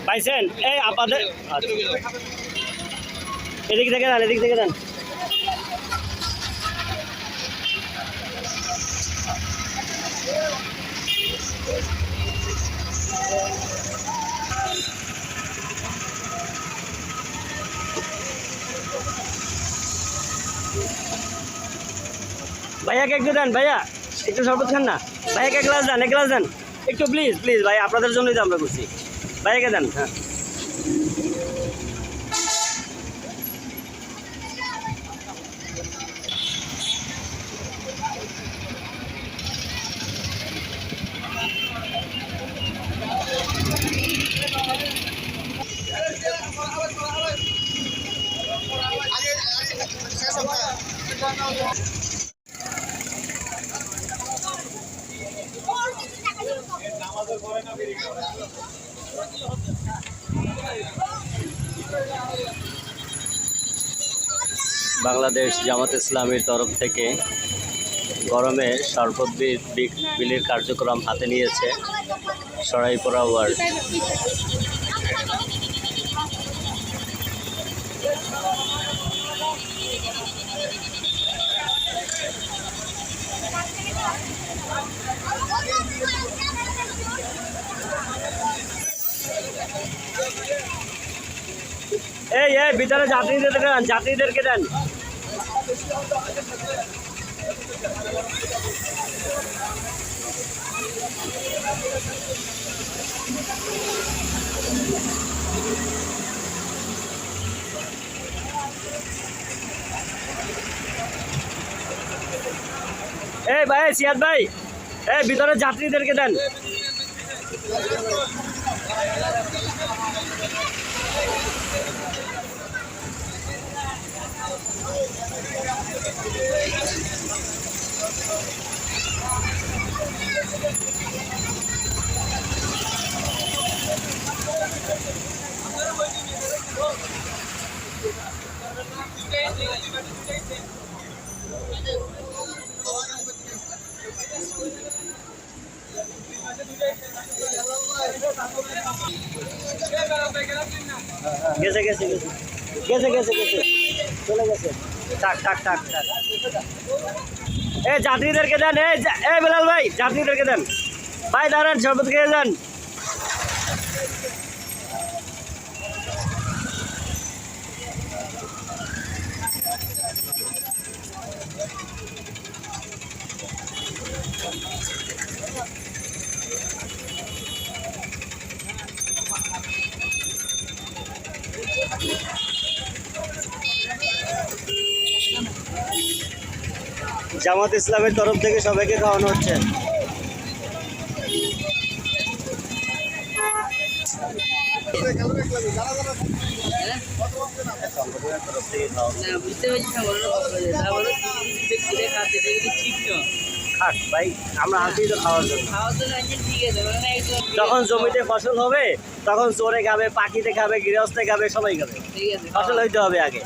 পাইছেন? এই আপনাদের এদিক থেকে দেন, এদিক থেকে দেন। ভাইয়াকে একটু দেন, ভাইয়া একটু শরবত খান না, ভাইয়াকে এক গ্লাস দেন, এক গ্লাস দেন একটু, প্লিজ প্লিজ ভাই, আপনাদের জন্যই তো আমরা করছি, ভাইয়াকে দেন। হ্যাঁ বাংলাদেশ জামাত ইসলামীর তরফ থেকে গরমে শরবত বিলির কার্যক্রম হাতে নিয়েছে সরাইপাড়া ওয়ার্ড। এই ভিতরে যাত্রীদেরকে দেন, যাত্রীদেরকে দেন। এই ভাই, সিয়াদ ভাই, এই ভিতরে যাত্রীদেরকে দেন। গেছে গেছে গেছে গেছে গেছে গেছে চলে গেছে। থাক থাক থাক থাক। এই যাত্রীদেরকে দেন, এই বেলাল ভাই, যাত্রীদেরকে দেন। ভাই দাঁড়ান, শরবত খেয়ে যান। জামাত ইসলামের তরফ থেকে সবাইকে খাওয়ানো হচ্ছে। খাক ভাই, আমরা আসি তো খাওয়ার জন্য। যখন জমিতে ফসল হবে তখন চোরে খাবে, পাখিতে খাবে, গৃহস্থে খাবে, সবাই খাবে। ফসল হইতে হবে আগে।